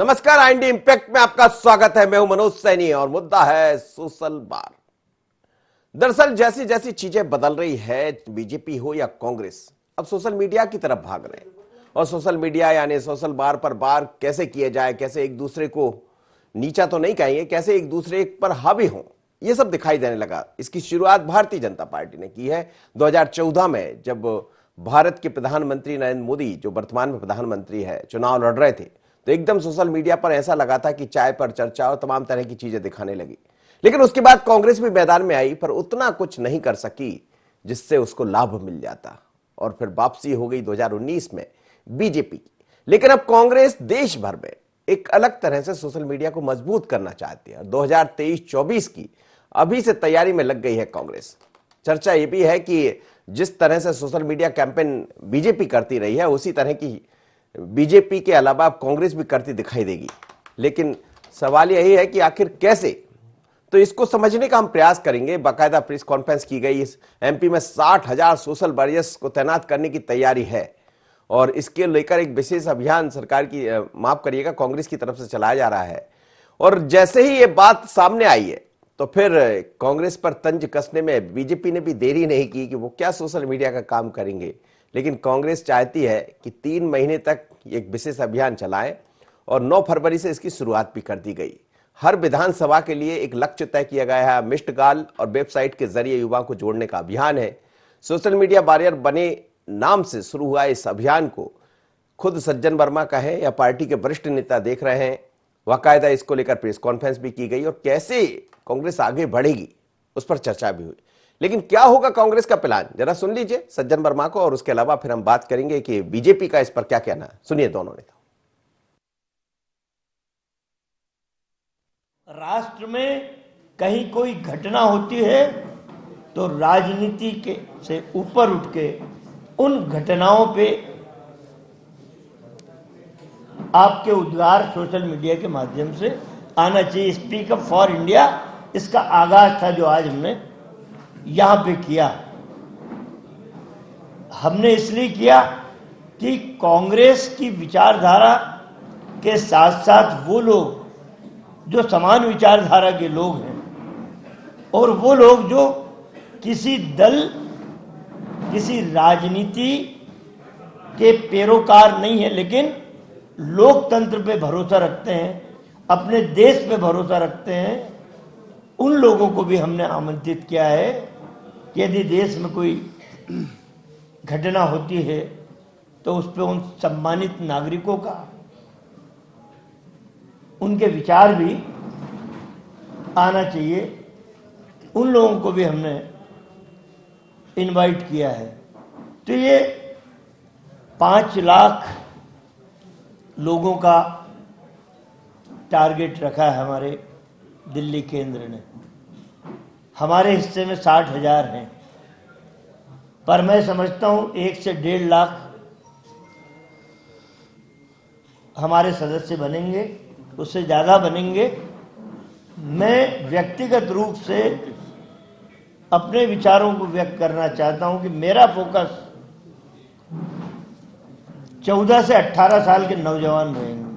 नमस्कार, IND impact में आपका स्वागत है। मैं हूं मनोज सैनी और मुद्दा है सोशल बार। दरअसल जैसी जैसी चीजें बदल रही है, बीजेपी हो या कांग्रेस, अब सोशल मीडिया की तरफ भाग रहे हैं। और सोशल मीडिया यानी सोशल बार पर बार कैसे किए जाए, कैसे एक दूसरे को नीचा तो नहीं कहेंगे, कैसे एक दूसरे पर हावी हो, यह सब दिखाई देने लगा। इसकी शुरुआत भारतीय जनता पार्टी ने की है 2014 में, जब भारत के प्रधानमंत्री नरेंद्र मोदी, जो वर्तमान में प्रधानमंत्री है, चुनाव लड़ रहे थे, तो एकदम सोशल मीडिया पर ऐसा लगा था कि चाय पर चर्चा और तमाम तरह की चीजें दिखाने लगी। लेकिन उसके बाद कांग्रेस भी मैदान में आई, पर उतना कुछ नहीं कर सकी जिससे उसको लाभ मिल जाता, और फिर वापसी हो गई 2019 में बीजेपी की। लेकिन अब कांग्रेस देश भर में एक अलग तरह से सोशल मीडिया को मजबूत करना चाहती है। 2023-24 की अभी से तैयारी में लग गई है कांग्रेस। चर्चा यह भी है कि जिस तरह से सोशल मीडिया कैंपेन बीजेपी करती रही है, उसी तरह की बीजेपी के अलावा कांग्रेस भी करती दिखाई देगी। लेकिन सवाल यही है कि आखिर कैसे, तो इसको समझने का हम प्रयास करेंगे। बाकायदा प्रेस कॉन्फ्रेंस की गई। इस एमपी में 60,000 सोशल वॉरियर्स को तैनात करने की तैयारी है, और इसके लेकर एक विशेष अभियान सरकार की, माफ करिएगा, कांग्रेस की तरफ से चलाया जा रहा है। और जैसे ही ये बात सामने आई है, तो फिर कांग्रेस पर तंज कसने में बीजेपी ने भी देरी नहीं की कि वो क्या सोशल मीडिया का काम करेंगे। लेकिन कांग्रेस चाहती है कि 3 महीने तक एक विशेष अभियान चलाएं, और 9 फरवरी से इसकी शुरुआत भी कर दी गई। हर विधानसभा के लिए एक लक्ष्य तय किया गया है। मिस्ड कॉल और वेबसाइट के जरिए युवाओं को जोड़ने का अभियान है। सोशल मीडिया वॉरियर बने नाम से शुरू हुआ इस अभियान को खुद सज्जन वर्मा कहें या पार्टी के वरिष्ठ नेता देख रहे हैं। बाकायदा इसको लेकर प्रेस कॉन्फ्रेंस भी की गई, और कैसे कांग्रेस आगे बढ़ेगी उस पर चर्चा भी हुई। लेकिन क्या होगा कांग्रेस का प्लान, जरा सुन लीजिए सज्जन वर्मा को, और उसके अलावा फिर हम बात करेंगे कि बीजेपी का इस पर क्या कहना है। सुनिए दोनों नेता। राष्ट्र में कहीं कोई घटना होती है तो राजनीति के से ऊपर उठ के उन घटनाओं पे आपके उद्गार सोशल मीडिया के माध्यम से आना चाहिए। स्पीक अप फॉर इंडिया, इसका आगाज था जो आज हमने यहां पे किया। हमने इसलिए किया कि कांग्रेस की विचारधारा के साथ साथ वो लोग जो समान विचारधारा के लोग हैं, और वो लोग जो किसी दल, किसी राजनीति के पैरोकार नहीं है, लेकिन लोकतंत्र पे भरोसा रखते हैं, अपने देश पे भरोसा रखते हैं, उन लोगों को भी हमने आमंत्रित किया है कि यदि देश में कोई घटना होती है तो उस पर उन सम्मानित नागरिकों का, उनके विचार भी आना चाहिए। उन लोगों को भी हमने इनवाइट किया है। तो ये 5 लाख लोगों का टारगेट रखा है हमारे दिल्ली केंद्र ने। हमारे हिस्से में 60,000 हैं, पर मैं समझता हूं 1 से 1.5 लाख हमारे सदस्य बनेंगे, उससे ज़्यादा बनेंगे। मैं व्यक्तिगत रूप से अपने विचारों को व्यक्त करना चाहता हूं कि मेरा फोकस 14 से 18 साल के नौजवान रहेंगे।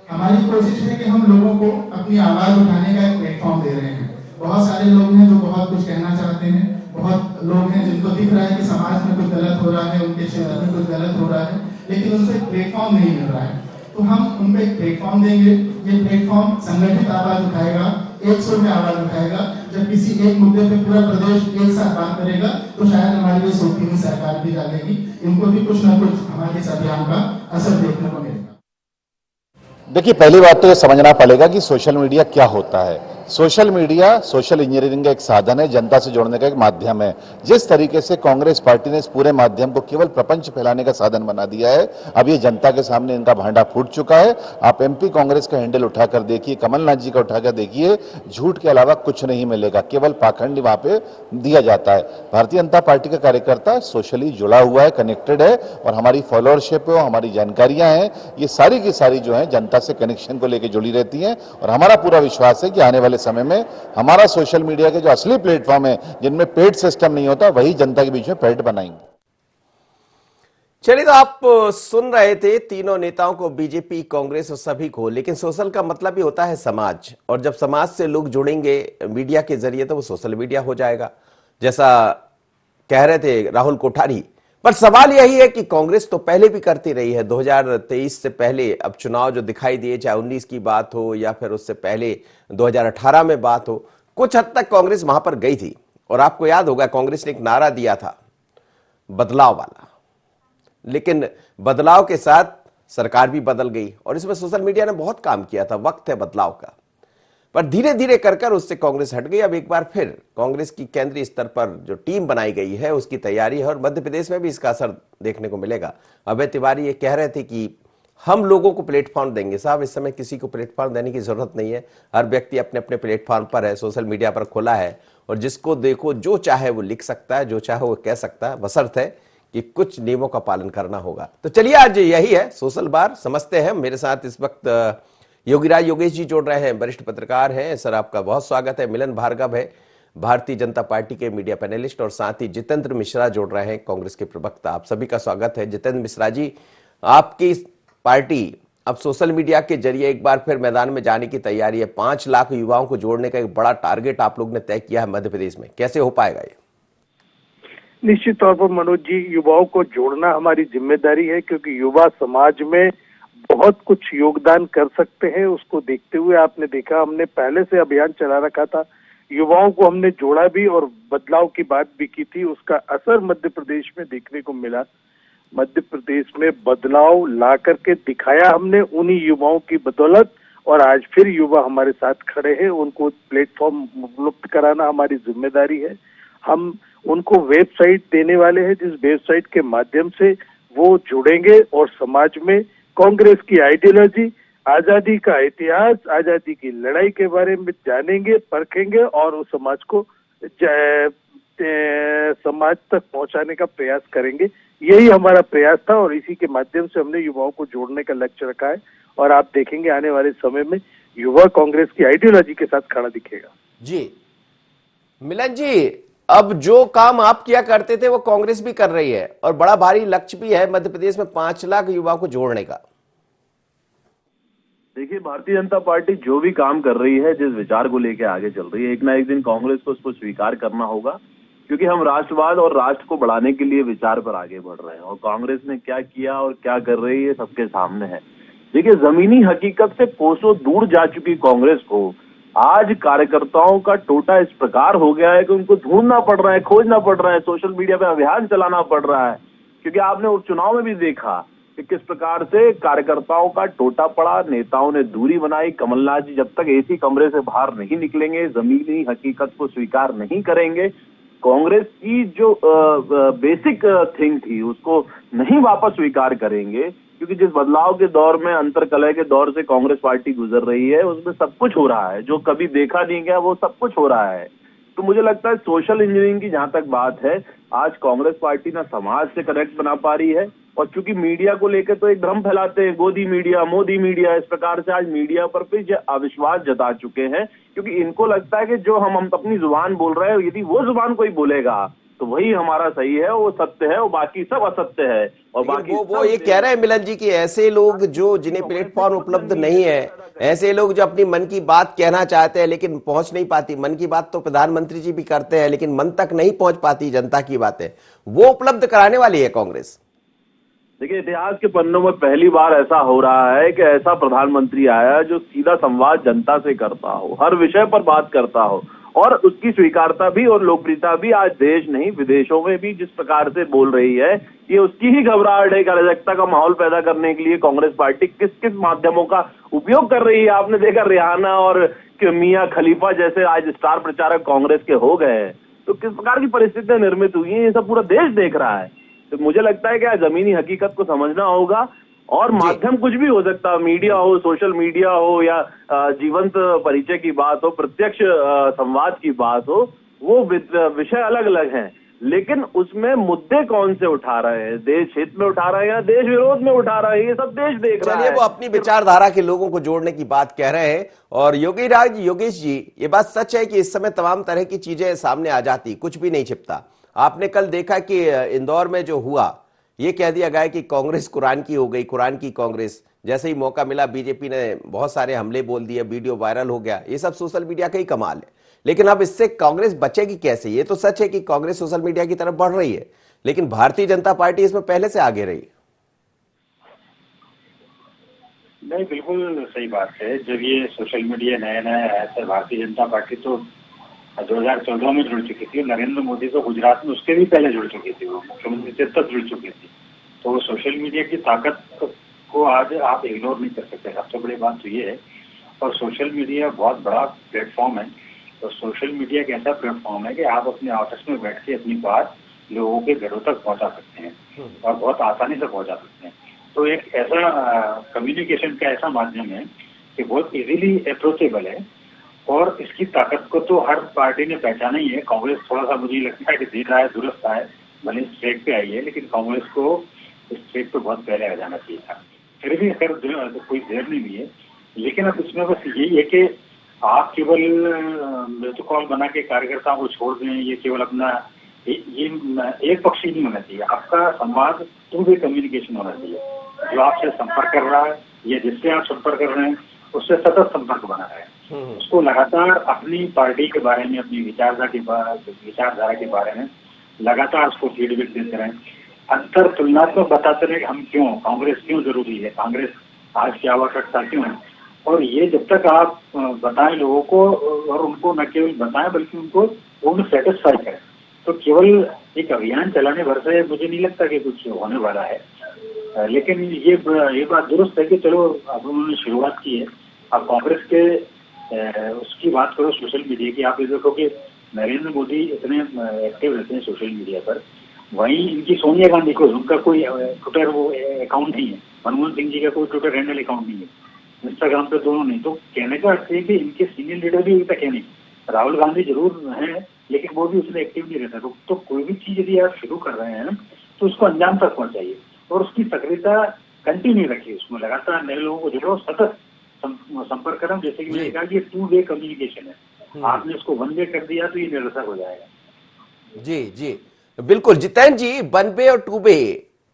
हमारी कोशिश है कि हम लोगों को अपनी आवाज उठाने का एक प्लेटफॉर्म दे रहे हैं। बहुत सारे लोग हैं जो बहुत कुछ कहना चाहते हैं, बहुत लोग हैं जिनको दिख रहा है कि समाज में कुछ गलत हो रहा है, उनके क्षेत्र में कुछ गलत हो रहा है, लेकिन उनसे प्लेटफॉर्म नहीं मिल रहा है। तो हम उनको एक प्लेटफॉर्म देंगे। ये प्लेटफॉर्म संगठित आवाज उठाएगा, एक सुर में आवाज उठाएगा। जब किसी एक मुद्दे पे पूरा प्रदेश एक साथ बात करेगा तो शायद हमारी ये सोचती सरकार भी डालेगी, इनको भी कुछ ना कुछ हमारे इस अभियान का असर देखने को मिलेगा। देखिए, पहली बात तो ये समझना पड़ेगा कि सोशल मीडिया क्या होता है। सोशल मीडिया सोशल इंजीनियरिंग का एक साधन है, जनता से जोड़ने का एक माध्यम है। जिस तरीके से कांग्रेस पार्टी ने इस पूरे माध्यम को केवल प्रपंच फैलाने का साधन बना दिया है, अब ये जनता के सामने इनका भांडा फूट चुका है। आप एमपी कांग्रेस का हैंडल उठाकर देखिए, कमलनाथ जी का उठाकर देखिए, झूठ के अलावा कुछ नहीं मिलेगा, केवल पाखंड वहां पे दिया जाता है। भारतीय जनता पार्टी का कार्यकर्ता सोशली जुड़ा हुआ है, कनेक्टेड है, और हमारी फॉलोअरशिप है, हमारी जानकारियां हैं, ये सारी की सारी जो है जनता से कनेक्शन को लेकर जुड़ी रहती हैं। और हमारा पूरा विश्वास है कि आने वाले समय में हमारा सोशल मीडिया के जो असली प्लेटफॉर्म है, जिनमें पेड सिस्टम नहीं होता, वही जनता के बीच में पेड बनाएंगे। चलिए, तो आप सुन रहे थे तीनों नेताओं को, बीजेपी, कांग्रेस और सभी को। लेकिन सोशल का मतलब ही होता है समाज, और जब समाज से लोग जुड़ेंगे मीडिया के जरिए तो वो सोशल मीडिया हो जाएगा, जैसा कह रहे थे राहुल कोठारी। पर सवाल यही है कि कांग्रेस तो पहले भी करती रही है, 2023 से पहले। अब चुनाव जो दिखाई दिए, चाहे 19 की बात हो या फिर उससे पहले 2018 में बात हो, कुछ हद तक कांग्रेस वहां पर गई थी। और आपको याद होगा, कांग्रेस ने एक नारा दिया था, बदलाव वाला। लेकिन बदलाव के साथ सरकार भी बदल गई, और इसमें सोशल मीडिया ने बहुत काम किया था। वक्त है बदलाव का। पर धीरे धीरे कर उससे कांग्रेस हट गई। अब एक बार फिर कांग्रेस की केंद्रीय स्तर पर जो टीम बनाई गई है उसकी तैयारी है, और मध्य प्रदेश में भी इसका असर देखने को मिलेगा। अभय तिवारी ये कह रहे थे कि हम लोगों को प्लेटफॉर्म देंगे। साहब, इस समय किसी को प्लेटफॉर्म देने की जरूरत नहीं है। हर व्यक्ति अपने अपने प्लेटफॉर्म पर है, सोशल मीडिया पर खुला है, और जिसको देखो जो चाहे वो लिख सकता है, जो चाहे वो कह सकता है, बशर्त है कि कुछ नियमों का पालन करना होगा। तो चलिए, आज यही है सोशल बार, समझते हैं। मेरे साथ इस वक्त योगीराज योगेश जी जोड़ रहे हैं, वरिष्ठ पत्रकार हैं। सर, आपका बहुत स्वागत है। मिलन भार्गव है, भारतीय जनता पार्टी के मीडिया पैनलिस्ट, और साथ ही जितेंद्र मिश्रा जोड़ रहे हैं, कांग्रेस के प्रवक्ता। आप सभी का स्वागत है। जितेंद्र मिश्रा जी, आपकी पार्टी अब सोशल मीडिया के जरिए एक बार फिर मैदान में जाने की तैयारी है। 5 लाख युवाओं को जोड़ने का एक बड़ा टारगेट आप लोग ने तय किया है मध्य प्रदेश में। कैसे हो पाएगा ये? निश्चित तौर पर मनोज जी, युवाओं को जोड़ना हमारी जिम्मेदारी है, क्योंकि युवा समाज में बहुत कुछ योगदान कर सकते हैं। उसको देखते हुए आपने देखा, हमने पहले से अभियान चला रखा था, युवाओं को हमने जोड़ा भी और बदलाव की बात भी की थी। उसका असर मध्य प्रदेश में देखने को मिला। मध्य प्रदेश में बदलाव ला करके दिखाया हमने उन्हीं युवाओं की बदौलत, और आज फिर युवा हमारे साथ खड़े हैं। उनको प्लेटफॉर्म उपलब्ध कराना हमारी जिम्मेदारी है। हम उनको वेबसाइट देने वाले हैं, जिस वेबसाइट के माध्यम से वो जुड़ेंगे और समाज में कांग्रेस की आइडियोलॉजी, आजादी का इतिहास, आजादी की लड़ाई के बारे में जानेंगे, परखेंगे, और उस समाज को समाज तक पहुंचाने का प्रयास करेंगे। यही हमारा प्रयास था, और इसी के माध्यम से हमने युवाओं को जोड़ने का लक्ष्य रखा है। और आप देखेंगे आने वाले समय में युवा कांग्रेस की आइडियोलॉजी के साथ खड़ा दिखेगा। जी मिलन जी, अब जो काम आप किया करते थे वो कांग्रेस भी कर रही है, और बड़ा भारी लक्ष्य भी है मध्य प्रदेश में 5 लाख युवाओं को जोड़ने का। देखिए, भारतीय जनता पार्टी जो भी काम कर रही है, जिस विचार को लेकर आगे चल रही है, एक ना एक दिन कांग्रेस को उसको स्वीकार करना होगा, क्योंकि हम राष्ट्रवाद और राष्ट्र को बढ़ाने के लिए विचार पर आगे बढ़ रहे हैं। और कांग्रेस ने क्या किया और क्या कर रही है सबके सामने है। देखिए, जमीनी हकीकत से कोसों दूर जा चुकी कांग्रेस को आज कार्यकर्ताओं का टोटा इस प्रकार हो गया है कि उनको ढूंढना पड़ रहा है, खोजना पड़ रहा है, सोशल मीडिया पे अभियान चलाना पड़ रहा है। क्योंकि आपने उस चुनाव में भी देखा कि किस प्रकार से कार्यकर्ताओं का टोटा पड़ा, नेताओं ने दूरी बनाई। कमलनाथ जी जब तक एसी कमरे से बाहर नहीं निकलेंगे, जमीनी हकीकत को स्वीकार नहीं करेंगे, कांग्रेस की जो बेसिक थिंग थी उसको नहीं वापस स्वीकार करेंगे, क्योंकि जिस बदलाव के दौर में, अंतरकलह के दौर से कांग्रेस पार्टी गुजर रही है, उसमें सब कुछ हो रहा है जो कभी देखा नहीं गया, वो सब कुछ हो रहा है। तो मुझे लगता है सोशल इंजीनियरिंग की जहां तक बात है, आज कांग्रेस पार्टी ना समाज से कनेक्ट बना पा रही है, और चूंकि मीडिया को लेकर तो एक भ्रम फैलाते हैं, गोदी मीडिया, मोदी मीडिया, इस प्रकार से आज मीडिया पर भी अविश्वास जता चुके हैं। क्योंकि इनको लगता है कि जो हम अपनी जुबान बोल रहे हैं, यदि वो जुबान कोई बोलेगा तो वही हमारा सही है, वो सत्य है, और बाकी सब असत्य है। और बाकी वो ये कह रहे हैं मिलन जी कि ऐसे लोग जो जिन्हें प्लेटफॉर्म उपलब्ध नहीं है, ऐसे लोग जो अपनी मन की बात कहना चाहते हैं लेकिन पहुंच नहीं पाती, मन की बात तो प्रधानमंत्री जी भी करते हैं लेकिन मन तक नहीं पहुंच पाती जनता की बातें, वो उपलब्ध कराने वाली है कांग्रेस। देखिए, इतिहास के पन्नों में पहली बार ऐसा हो रहा है कि ऐसा प्रधानमंत्री आया जो सीधा संवाद जनता से करता हो, हर विषय पर बात करता हो, और उसकी स्वीकारता भी और लोकप्रियता भी आज देश नहीं विदेशों में भी जिस प्रकार से बोल रही है, ये उसकी ही घबराहट है। अराजकता का माहौल पैदा करने के लिए कांग्रेस पार्टी किस किस माध्यमों का उपयोग कर रही है। आपने देखा, रिहाना और मियां खलीफा जैसे आज स्टार प्रचारक कांग्रेस के हो गए हैं, तो किस प्रकार की परिस्थितियां निर्मित हुई है, ये सब पूरा देश देख रहा है। तो मुझे लगता है कि जमीनी हकीकत को समझना होगा, और माध्यम कुछ भी हो सकता है, मीडिया हो, सोशल मीडिया हो, या जीवंत परिचय की बात हो, प्रत्यक्ष संवाद की बात हो, वो विषय अलग अलग हैं, लेकिन उसमें मुद्दे कौन से उठा रहे हैं, देश हित में उठा रहे हैं या देश विरोध में उठा रहे हैं, ये सब देश देख रहा है। चलिए, वो अपनी विचारधारा के लोगों को जोड़ने की बात कह रहे हैं। और योगेश जी, ये बात सच है कि इस समय तमाम तरह की चीजें सामने आ जाती, कुछ भी नहीं छिपता। आपने कल देखा कि इंदौर में जो हुआ ये कह दिया गया कि कांग्रेस कुरान की हो गई, कुरान की कांग्रेस। जैसे ही मौका मिला बीजेपी ने बहुत सारे हमले बोल दिए, वीडियो वायरल हो गया। ये सब सोशल मीडिया का ही कमाल है। लेकिन अब इससे कांग्रेस बचेगी कैसे? ये तो सच है कि कांग्रेस सोशल मीडिया की तरफ बढ़ रही है, लेकिन भारतीय जनता पार्टी इसमें पहले से आगे रही। नहीं, बिल्कुल सही बात है। जब ये सोशल मीडिया नया नया आया था, भारतीय जनता पार्टी तो 2014 में जुड़ चुकी थी। नरेंद्र मोदी तो गुजरात में उसके भी पहले जुड़ चुकी थी, वो मुख्यमंत्री से तब जुड़ चुकी थी। तो सोशल मीडिया की ताकत को आज आप इग्नोर नहीं कर सकते। सबसे बड़ी बात तो ये है। और सोशल मीडिया बहुत बड़ा प्लेटफॉर्म है। तो सोशल मीडिया एक ऐसा प्लेटफॉर्म है कि आप अपने ऑफिस में बैठ के अपनी बात लोगों के घरों तक पहुंचा सकते हैं और बहुत आसानी से पहुंचा सकते हैं। तो एक ऐसा कम्युनिकेशन का ऐसा माध्यम है कि बहुत इजीली अप्रोचेबल है। और इसकी ताकत को तो हर पार्टी ने पहचाना ही है। कांग्रेस थोड़ा सा मुझे लगता है कि देर आए दुरुस्त आए, भले इस ट्रैक पे आई है, लेकिन कांग्रेस को इस ट्रैक पे बहुत पहले आ जाना चाहिए था। फिर भी खैर कोई देर नहीं हुई है। लेकिन अब इसमें बस यही है कि आप केवल प्रोटोकॉल बना के कार्यकर्ताओं को छोड़ दें, ये केवल अपना ये एक पक्षी नहीं होना चाहिए। आपका संवाद टू वे कम्युनिकेशन होना चाहिए। जो आपसे संपर्क कर रहा है या जिससे आप संपर्क कर रहे हैं उससे सतत संपर्क बना रहे हैं। उसको लगातार अपनी पार्टी के बारे में, अपनी विचारधारा के बारे में लगातार उसको फीडबैक देते रहें। अंतर तुलनात्मक बताते रहे हम क्यों, कांग्रेस क्यों जरूरी है, कांग्रेस आज की आवश्यकता क्यों है। और ये जब तक आप बताएं लोगों को, और उनको न केवल बताएं बल्कि उनको सेटिस्फाई करें, तो केवल एक अभियान चलाने भर से मुझे नहीं लगता कि कुछ होने वाला है। लेकिन ये बात दुरुस्त है कि चलो अब उन्होंने शुरुआत की है। अब कांग्रेस के उसकी बात करो सोशल मीडिया की, आप ये देखो कि नरेंद्र मोदी इतने एक्टिव रहते हैं सोशल मीडिया पर, वहीं इनकी सोनिया गांधी को, उनका कोई ट्विटर वो अकाउंट नहीं है। मनमोहन सिंह जी का कोई ट्विटर हैंडल अकाउंट नहीं है, इंस्टाग्राम पे दोनों नहीं। तो कहने का अर्थ है कि इनके सीनियर लीडर भी अभी तक है नहीं। राहुल गांधी जरूर हैं, लेकिन वो भी उसमें एक्टिव नहीं रहता। तो कोई भी चीज यदि आप शुरू कर रहे हैं तो उसको अंजाम तक पहुंचाइए और उसकी सक्रियता कंटिन्यू रखिए। उसमें लगातार नए लोगों को जोड़ो, सतत संपर्क करें। जैसे कि मैंने कहा कि टू वे कम्युनिकेशन है। आपने उसको वन वे कर दिया तो ये निरर्थक हो जाएगा। जी जी बिल्कुल जितेंद्र जी, वन वे और टू वे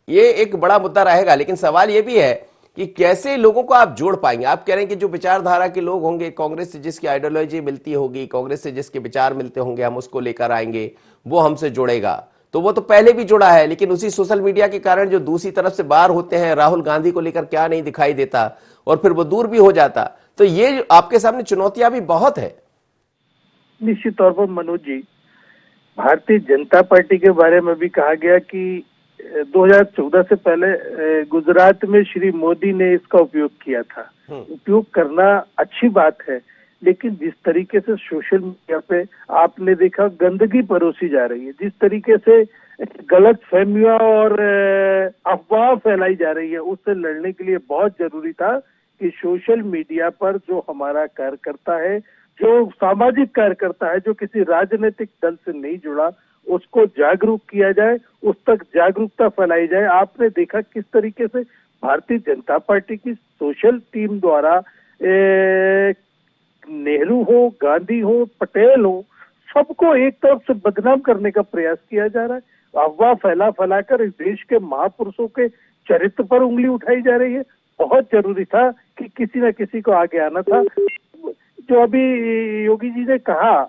ये एक बड़ा मुद्दा रहेगा, लेकिन सवाल ये भी है कि कैसे लोगों को आप जोड़ पाएंगे। आप कह रहे हैं कि जो विचारधारा के लोग होंगे, कांग्रेस से जिसकी आइडियोलॉजी मिलती होगी, कांग्रेस से जिसके विचार मिलते होंगे, हम उसको लेकर आएंगे, वो हमसे जुड़ेगा। तो वो तो पहले भी जुड़ा है, लेकिन उसी सोशल मीडिया के कारण जो दूसरी तरफ से बाहर होते हैं, राहुल गांधी को लेकर क्या नहीं दिखाई देता और फिर वो दूर भी हो जाता। तो ये आपके सामने चुनौतियां भी बहुत है। निश्चित तौर पर मनोज जी, भारतीय जनता पार्टी के बारे में भी कहा गया कि 2014 से पहले गुजरात में श्री मोदी ने इसका उपयोग किया था। उपयोग करना अच्छी बात है, लेकिन जिस तरीके से सोशल मीडिया पे आपने देखा गंदगी परोसी जा रही है, जिस तरीके से गलत फहमियां और अफवाह फैलाई जा रही है, उससे लड़ने के लिए बहुत जरूरी था कि सोशल मीडिया पर जो हमारा कार्यकर्ता है, जो सामाजिक कार्यकर्ता है, जो किसी राजनीतिक दल से नहीं जुड़ा, उसको जागरूक किया जाए, उस तक जागरूकता फैलाई जाए। आपने देखा किस तरीके से भारतीय जनता पार्टी की सोशल टीम द्वारा नेहरू हो, गांधी हो, पटेल हो, सबको एक तरफ से बदनाम करने का प्रयास किया जा रहा है। अफवाह फैलाकर इस देश के महापुरुषों के चरित्र पर उंगली उठाई जा रही है। बहुत जरूरी था कि किसी न किसी को आगे आना था। जो अभी योगी जी ने कहा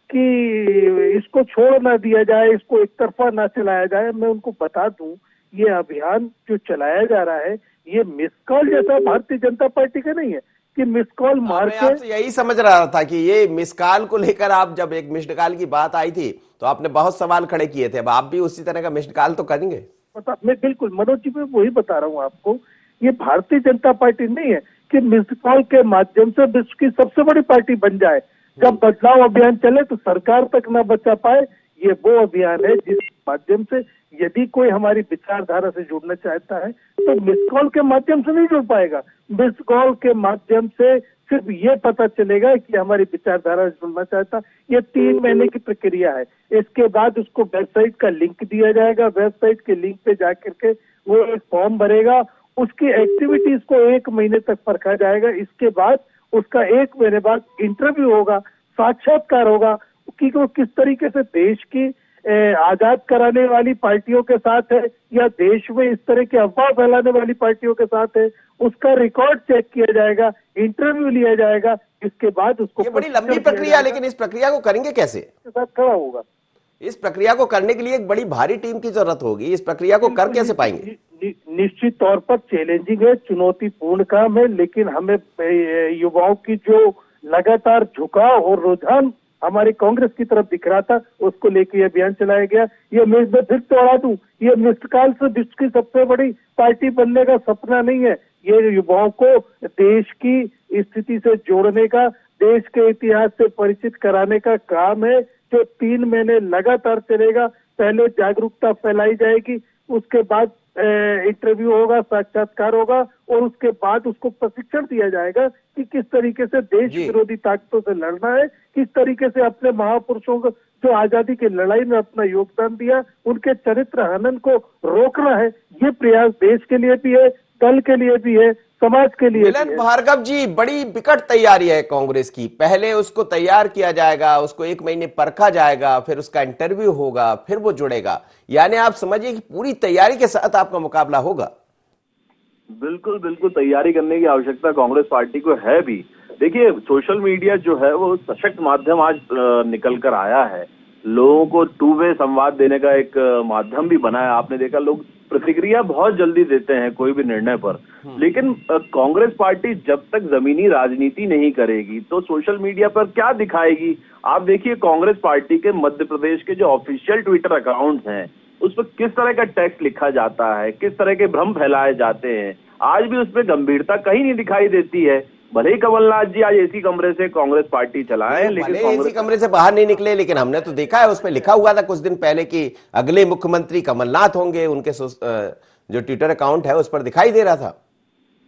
कि इसको छोड़ ना दिया जाए, इसको एक तरफा ना चलाया जाए, मैं उनको बता दूं ये अभियान जो चलाया जा रहा है ये मिस कॉल जैसा भारतीय जनता पार्टी का नहीं है कि मिस कॉल मार के। आपसे यही समझ रहा था कि ये मिस कॉल को लेकर आप जब एक मिस्ड कॉल की बात आई थी तो आपने बहुत सवाल खड़े किए थे। अब आप भी उसी तरह का मिस्ड कॉल तो करेंगे? मैं बिल्कुल मनोज जी, मैं वही बता रहा हूँ आपको। ये भारतीय जनता पार्टी नहीं है कि मिस्ड कॉल के माध्यम से विश्व की सबसे बड़ी पार्टी बन जाए। जब बदलाव अभियान चले तो सरकार तक न बचा पाए, ये वो अभियान है जिस माध्यम से यदि कोई हमारी विचारधारा से जुड़ना चाहता है तो मिस कॉल के माध्यम से नहीं जुड़ पाएगा। मिस कॉल के माध्यम से सिर्फ ये पता चलेगा कि हमारी विचारधारा से जुड़ना चाहता। ये 3 महीने की प्रक्रिया है। इसके बाद उसको वेबसाइट का लिंक दिया जाएगा। वेबसाइट के लिंक पे जाकर के वो एक फॉर्म भरेगा, उसकी एक्टिविटीज को 1 महीने तक परखा जाएगा। इसके बाद उसका 1 महीने बाद इंटरव्यू होगा, साक्षात्कार होगा कि वो किस तरीके से देश की आजाद कराने वाली पार्टियों के साथ है या देश में इस तरह की अफवाह फैलाने वाली पार्टियों के साथ है, उसका रिकॉर्ड चेक किया जाएगा, इंटरव्यू लिया जाएगा, इसके बाद उसको ये बड़ी लंबी प्रक्रिया है, लेकिन इस प्रक्रिया को करेंगे कैसे? के साथ खड़ा होगा। इस प्रक्रिया को करने के लिए एक बड़ी भारी टीम की जरूरत होगी। इस प्रक्रिया को कर कैसे पाएंगे? निश्चित तौर पर चैलेंजिंग है, चुनौतीपूर्ण काम है, लेकिन हमें युवाओं की जो लगातार झुकाव और रुझान हमारी कांग्रेस की तरफ दिख रहा था, उसको लेकर यह अभियान चलाया गया। ये मैं फिर दोहरा दूं, ये मिस्ड कॉल से विश्व की सबसे बड़ी पार्टी बनने का सपना नहीं है, ये युवाओं को देश की स्थिति से जोड़ने का, देश के इतिहास से परिचित कराने का काम है, जो 3 महीने लगातार चलेगा। पहले जागरूकता फैलाई जाएगी, उसके बाद इंटरव्यू होगा, साक्षात्कार होगा, और उसके बाद उसको प्रशिक्षण दिया जाएगा कि किस तरीके से देश विरोधी ताकतों से लड़ना है, किस तरीके से अपने महापुरुषों को जो आजादी की लड़ाई में अपना योगदान दिया, उनके चरित्र हनन को रोकना है। ये प्रयास देश के लिए भी है, दल के लिए भी है, समाज के लिए। मिलन भार्गव जी, बड़ी विकट तैयारी है कांग्रेस की। पहले उसको तैयार किया जाएगा, उसको 1 महीने परखा जाएगा, फिर उसका इंटरव्यू होगा, फिर वो जुड़ेगा। यानी आप समझिए कि पूरी तैयारी के साथ आपका मुकाबला होगा। बिल्कुल बिल्कुल तैयारी करने की आवश्यकता कांग्रेस पार्टी को है भी। देखिए, सोशल मीडिया जो है वो सशक्त माध्यम आज निकल कर आया है, लोगों को टू वे संवाद देने का एक माध्यम भी बना है। आपने देखा, लोग प्रतिक्रिया बहुत जल्दी देते हैं कोई भी निर्णय पर, लेकिन कांग्रेस पार्टी जब तक जमीनी राजनीति नहीं करेगी तो सोशल मीडिया पर क्या दिखाएगी? आप देखिए, कांग्रेस पार्टी के मध्य प्रदेश के जो ऑफिशियल ट्विटर अकाउंट्स हैं, उस पर किस तरह का टेक्स्ट लिखा जाता है, किस तरह के भ्रम फैलाए जाते हैं, आज भी उस पर गंभीरता कहीं नहीं दिखाई देती है। भले ही कमलनाथ जी आज एसी कमरे से कांग्रेस पार्टी चलाएं, लेकिन एसी कमरे से बाहर नहीं निकले, लेकिन हमने तो देखा है उस पर लिखा हुआ था कुछ दिन पहले कि अगले मुख्यमंत्री कमलनाथ होंगे। उनके जो ट्विटर अकाउंट है उस पर दिखाई दे रहा था।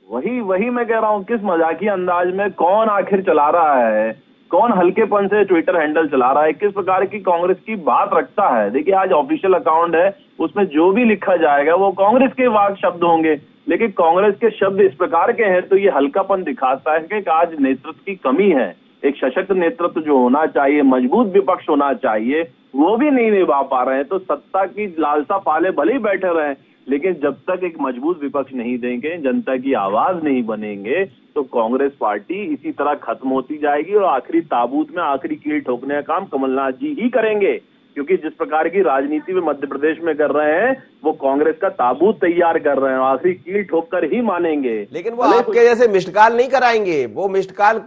वही मैं कह रहा हूँ, किस मजाकिया अंदाज में कौन आखिर चला रहा है, कौन हल्केपन से ट्विटर हैंडल चला रहा है, किस प्रकार की कांग्रेस की बात रखता है। देखिए, आज ऑफिशियल अकाउंट है, उसमें जो भी लिखा जाएगा वो कांग्रेस के वाक शब्द होंगे, लेकिन कांग्रेस के शब्द इस प्रकार के हैं, तो ये हल्कापन दिखाता है कि आज नेतृत्व की कमी है। एक सशक्त नेतृत्व जो होना चाहिए, मजबूत विपक्ष होना चाहिए, वो भी नहीं निभा पा रहे हैं। तो सत्ता की लालसा पाले भले ही बैठे रहे, लेकिन जब तक एक मजबूत विपक्ष नहीं देंगे, जनता की आवाज नहीं बनेंगे, तो कांग्रेस पार्टी इसी तरह खत्म होती जाएगी और आखिरी ताबूत में आखिरी कील ठोकने का काम कमलनाथ जी ही करेंगे। क्योंकि जिस प्रकार की राजनीति में मध्य प्रदेश में कर रहे हैं, वो कांग्रेस का ताबूत तैयार कर रहे हैं, आखिरी कील ठोक कर ही मानेंगे। लेकिन वो आपके जैसे मिस्ड कॉल नहीं कराएंगे, वो मिस्ड कॉल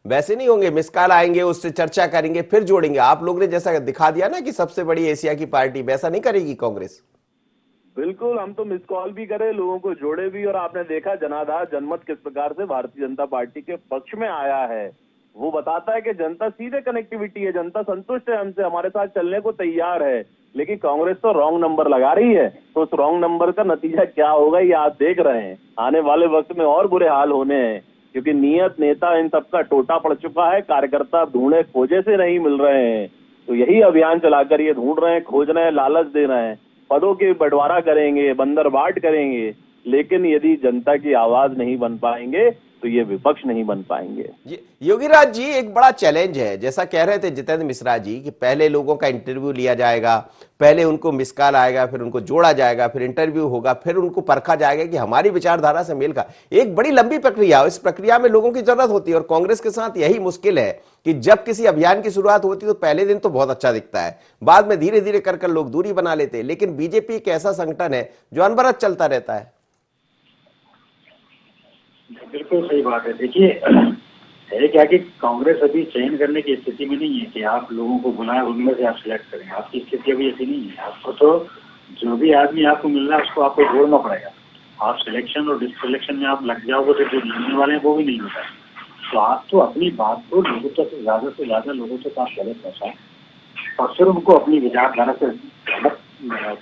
वैसे नहीं होंगे। मिस्ड कॉल आएंगे, उससे चर्चा करेंगे, फिर जोड़ेंगे। आप लोग ने जैसा दिखा दिया ना कि सबसे बड़ी एशिया की पार्टी, वैसा नहीं करेगी कांग्रेस। बिल्कुल, हम तो मिस कॉल भी करे, लोगों को जोड़े भी, और आपने देखा जनाधार जनमत किस प्रकार से भारतीय जनता पार्टी के पक्ष में आया है। वो बताता है कि जनता सीधे कनेक्टिविटी है, जनता संतुष्ट है हमसे, हमारे साथ चलने को तैयार है। लेकिन कांग्रेस तो रॉन्ग नंबर लगा रही है, तो उस रॉन्ग नंबर का नतीजा क्या होगा ये आप देख रहे हैं। आने वाले वक्त में और बुरे हाल होने हैं, क्योंकि नियत नेता इन सबका टोटा पड़ चुका है, कार्यकर्ता ढूंढे खोजे से नहीं मिल रहे हैं। तो यही अभियान चलाकर ये ढूंढ रहे हैं, खोज रहे हैं, लालच दे रहे हैं, पदों के बंटवारा करेंगे, बंदर बाट करेंगे, लेकिन यदि जनता की आवाज नहीं बन पाएंगे तो ये विपक्ष नहीं बन पाएंगे। योगीराज जी, एक बड़ा चैलेंज है, जैसा कह रहे थे जितेंद्र मिश्रा जी, कि पहले लोगों का इंटरव्यू लिया जाएगा, पहले उनको मिस कॉल आएगा, फिर उनको जोड़ा जाएगा, फिर इंटरव्यू होगा, फिर उनको परखा जाएगा कि हमारी विचारधारा से मेल का। एक बड़ी लंबी प्रक्रिया, इस प्रक्रिया में लोगों की जरूरत होती है। और कांग्रेस के साथ यही मुश्किल है कि जब किसी अभियान की शुरुआत होती है तो पहले दिन तो बहुत अच्छा दिखता है, बाद में धीरे धीरे कर लोग दूरी बना लेते हैं। लेकिन बीजेपी एक ऐसा संगठन है जो अनवरत चलता रहता है। बिल्कुल सही बात है। देखिए, है क्या कि कांग्रेस अभी चयन करने की स्थिति में नहीं है कि आप लोगों को बुलाएं, उनमें से आप सिलेक्ट करें। आपकी स्थिति अभी ऐसी नहीं है। आपको तो जो भी आदमी आपको मिल रहा है उसको आपको जोड़ना पड़ेगा। आप सिलेक्शन और डिससिलेक्शन में आप लग जाओगे तो जो जीतने वाले हैं वो भी नहीं होता है। तो आप तो अपनी बात को लोगों तक से ज्यादा लोगों तक आप पहले पहुँचाएं और फिर उनको अपनी विचारधारा से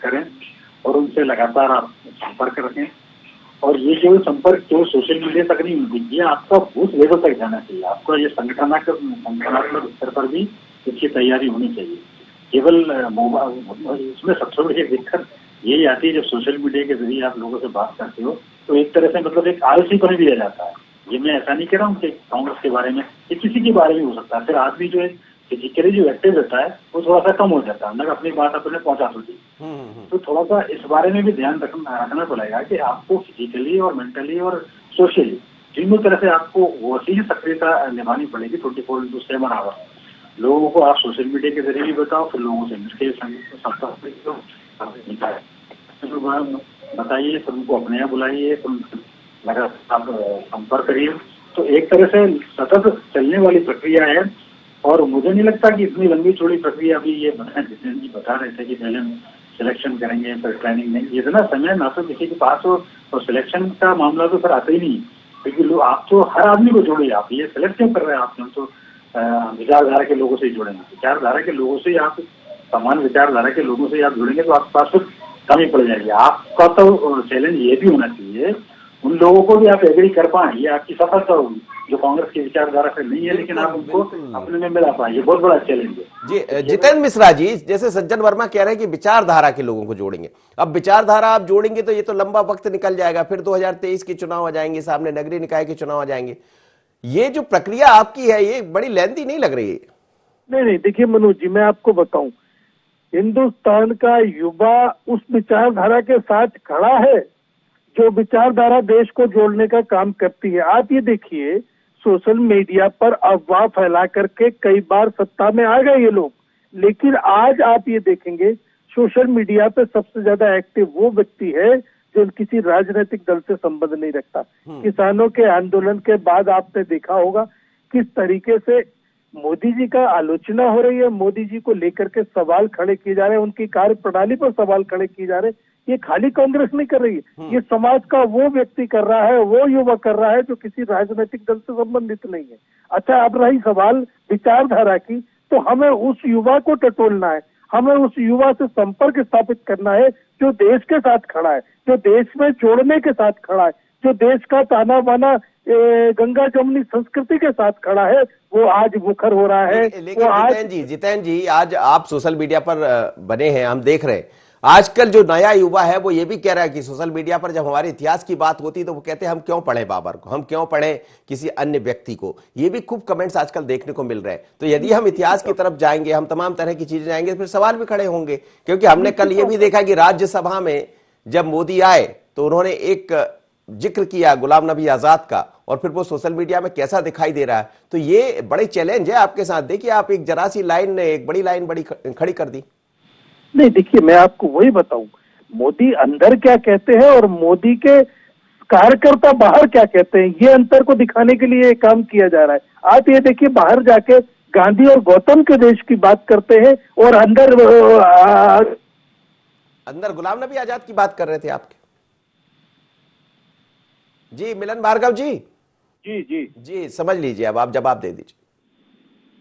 करें और उनसे लगातार आप संपर्क रखें। और ये केवल संपर्क केवल सोशल मीडिया तक नहीं होती, ये आपका बूथ लेवल तक जाना चाहिए। आपका ये संगठनात्मक स्तर पर भी इसकी तैयारी होनी चाहिए। केवल इसमें सबसे बड़ी दिक्कत यही आती है, जब सोशल मीडिया के जरिए आप लोगों से बात करते हो तो एक तरह से मतलब एक आलसीपन भी आ जाता है। ये मैं ऐसा नहीं कह रहा हूँ कि कांग्रेस के बारे में, ये किसी के बारे में हो सकता है। फिर आदमी जो है फिजिकली जो एक्टिव रहता है वो थोड़ा सा कम हो जाता है, अंदर अपनी बात अपने पहुंचा सकती है। तो थोड़ा सा इस बारे में भी ध्यान रखना पड़ेगा कि आपको फिजिकली और मेंटली और सोशली तीनों तरह से आपको वैसी सक्रियता निभानी पड़ेगी 24/7 आवर। लोगों को आप सोशल मीडिया के जरिए भी बताओ, फिर लोगों से मिलकर बताइए, फिर उनको अपने यहाँ बुलाइए, फिर आप संपर्क करिए। तो एक तरह से सतत चलने वाली प्रक्रिया है और मुझे नहीं लगता कि इतनी लंबी चौड़ी प्रक्रिया अभी ये जितने जी बता रहे थे कि पहले हम सिलेक्शन करेंगे फिर ट्रेनिंग देंगे, इतना समय ना तो किसी के पास हो और सिलेक्शन का मामला तो फिर आता ही नहीं, क्योंकि लोग आप तो हर आदमी को जोड़े, आप ये सिलेक्ट क्यों कर रहे हैं? आप तो विचारधारा के लोगों से ही जोड़ेंगे, विचारधारा के लोगों से आप समान विचारधारा के लोगों से आप जुड़ेंगे तो आपके पास फिर कमी पड़ जाएगी। आपका तो चैलेंज ये भी होना चाहिए उन लोगों को भी आप एग्री कर पाए, ये आपकी सफलता होगी जो कांग्रेस की विचारधारा से नहीं है, लेकिन आप उनको अपने में मिला पाए, ये बहुत बड़ा चैलेंज है। जी जितेंद्र मिश्रा जी, जैसे सज्जन वर्मा कह रहे हैं कि विचारधारा के लोगों को जोड़ेंगे, अब विचारधारा आप जोड़ेंगे तो ये तो लंबा वक्त निकल जाएगा, फिर 2023 के चुनाव आ जाएंगे, सामने नगरीय निकाय के चुनाव आ जाएंगे, ये जो प्रक्रिया आपकी है ये बड़ी लेंथी नहीं लग रही है? नहीं, देखिए मनोज जी, मैं आपको बताऊं, हिंदुस्तान का युवा उस विचारधारा के साथ खड़ा है जो विचारधारा देश को जोड़ने का काम करती है। आप ये देखिए, सोशल मीडिया पर अफवाह फैला करके कई बार सत्ता में आ गए ये लोग, लेकिन आज आप ये देखेंगे सोशल मीडिया पे सबसे ज्यादा एक्टिव वो व्यक्ति है जो किसी राजनीतिक दल से संबंध नहीं रखता। किसानों के आंदोलन के बाद आपने देखा होगा किस तरीके से मोदी जी का आलोचना हो रही है, मोदी जी को लेकर के सवाल खड़े किए जा रहे हैं, उनकी कार्य प्रणाली पर सवाल खड़े किए जा रहे हैं। ये खाली कांग्रेस नहीं कर रही है, ये समाज का वो व्यक्ति कर रहा है, वो युवा कर रहा है जो किसी राजनीतिक दल से संबंधित नहीं है। अच्छा, अब रही सवाल विचारधारा की, तो हमें उस युवा को टटोलना है, हमें उस युवा से संपर्क स्थापित करना है जो देश के साथ खड़ा है, जो देश में जोड़ने के साथ खड़ा है, जो देश का ताना बाना गंगा जमुनी संस्कृति के साथ खड़ा है, वो आज मुखर हो रहा है। लेकिन जितेंद्र जी आज आप सोशल मीडिया पर बने हैं, हम देख रहे हैं आजकल जो नया युवा है वो ये भी कह रहा है कि सोशल मीडिया पर जब हमारे इतिहास की बात होती तो वो कहते हैं हम क्यों पढ़े बाबर को, हम क्यों पढ़े किसी अन्य व्यक्ति को। ये भी खूब कमेंट्स आजकल देखने को मिल रहे हैं। तो यदि हम इतिहास की तरफ जाएंगे, हम तमाम तरह की चीजें जाएंगे, फिर सवाल भी खड़े होंगे, क्योंकि हमने कल ये भी देखा कि राज्यसभा में जब मोदी आए तो उन्होंने एक जिक्र किया गुलाम नबी आजाद का, और फिर वो सोशल मीडिया में कैसा दिखाई दे रहा है। तो ये बड़े चैलेंज है आपके साथ। देखिए आप एक जरा सी लाइन ने एक बड़ी लाइन बड़ी खड़ी कर दी। नहीं, देखिए मैं आपको वही बताऊं, मोदी अंदर क्या कहते हैं और मोदी के कार्यकर्ता बाहर क्या कहते हैं, ये अंतर को दिखाने के लिए काम किया जा रहा है। आप ये देखिए, बाहर जाके गांधी और गौतम के देश की बात करते हैं और अंदर गुलाम नबी आजाद की बात कर रहे थे आपके। जी मिलन भार्गव जी। जी समझ लीजिए, अब आप जवाब दे दीजिए।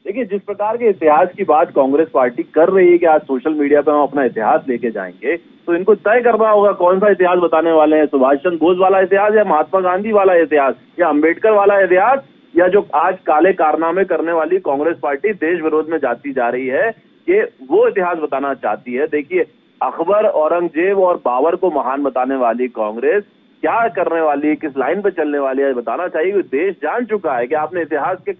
देखिए, जिस प्रकार के इतिहास की बात कांग्रेस पार्टी कर रही है कि आज सोशल मीडिया पर हम अपना इतिहास लेके जाएंगे, तो इनको तय करना होगा कौन सा इतिहास बताने वाले हैं। सुभाष चंद्र बोस वाला इतिहास या महात्मा गांधी वाला इतिहास या अंबेडकर वाला इतिहास, या जो आज काले कारनामे करने वाली कांग्रेस पार्टी देश विरोध में जाती जा रही है, कि वो इतिहास बताना चाहती है। देखिए, अकबर, औरंगजेब और बाबर को महान बताने वाली कांग्रेस क्या करने वाली है, किस लाइन पे चलने वाली है, बताना चाहिए। देश जान चुका है कि आपने इतिहास के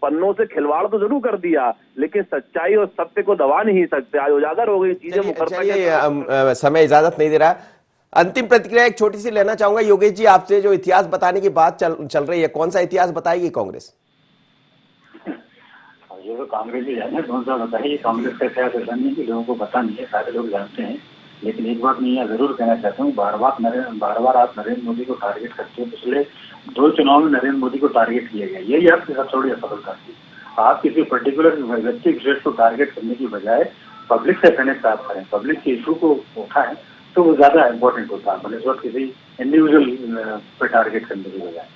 पन्नों से खिलवाड़ तो जरूर कर दिया, लेकिन सच्चाई और सत्य को दबा नहीं सकते। आज उजागर हो गई चीजें। समय इजाजत नहीं दे रहा। अंतिम प्रतिक्रिया एक छोटी सी लेना चाहूंगा योगेश जी आपसे। जो इतिहास बताने की बात चल रही है, कौन सा इतिहास बताएगी कांग्रेस? ये तो कांग्रेस ही है ना, कौन सा बताइए। कांग्रेस का इतिहास ऐसा नहीं कि लोगों को पता नहीं है, सारे लोग जानते हैं। लेकिन एक बात मैं यहाँ जरूर कहना चाहता हूँ, बार बार आप नरेंद्र मोदी को टारगेट करते हो। पिछले 2 चुनाव में नरेंद्र मोदी को टारगेट किया गया, यही आपकी सबसे बड़ी असफलता थी। आप किसी पर्टिकुलर व्यक्ति विशेष को टारगेट करने की बजाय पब्लिक से कनेक्ट आप करें, पब्लिक के इशू को उठाएं, तो वो ज्यादा इंपॉर्टेंट होता है, इस वक्त किसी इंडिविजुअल पे टारगेट करने की बजाय।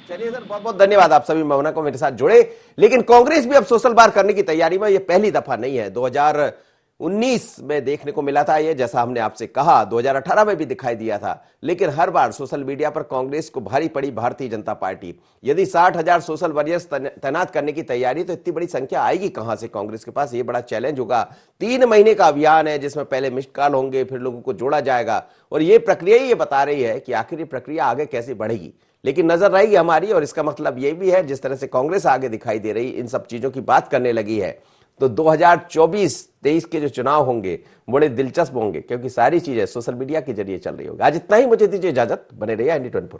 चलिए सर, बहुत बहुत धन्यवाद आप सभी भावना को मेरे साथ जुड़े। लेकिन कांग्रेस भी अब सोशल बार करने की तैयारी में, ये पहली दफा नहीं है। 2019 में देखने को मिला था ये, जैसा हमने आपसे कहा 2018 में भी दिखाई दिया था। लेकिन हर बार सोशल मीडिया पर कांग्रेस को भारी पड़ी भारतीय जनता पार्टी। यदि 60,000 सोशल वॉरियर्स तैनात करने की तैयारी, तो इतनी बड़ी संख्या आएगी कहां से कांग्रेस के पास? ये बड़ा चैलेंज होगा। 3 महीने का अभियान है जिसमें पहले मिस्ड कॉल होंगे, फिर लोगों को जोड़ा जाएगा, और ये प्रक्रिया ही ये बता रही है कि आखिर ये प्रक्रिया आगे कैसे बढ़ेगी। लेकिन नजर रहेगी हमारी, और इसका मतलब ये भी है जिस तरह से कांग्रेस आगे दिखाई दे रही, इन सब चीजों की बात करने लगी है, तो 2024-23 के जो चुनाव होंगे बड़े दिलचस्प होंगे, क्योंकि सारी चीजें सोशल मीडिया के जरिए चल रही होगी। आज इतना ही, मुझे दीजिए इजाजत, बने रहिए इंडिया 24 पर।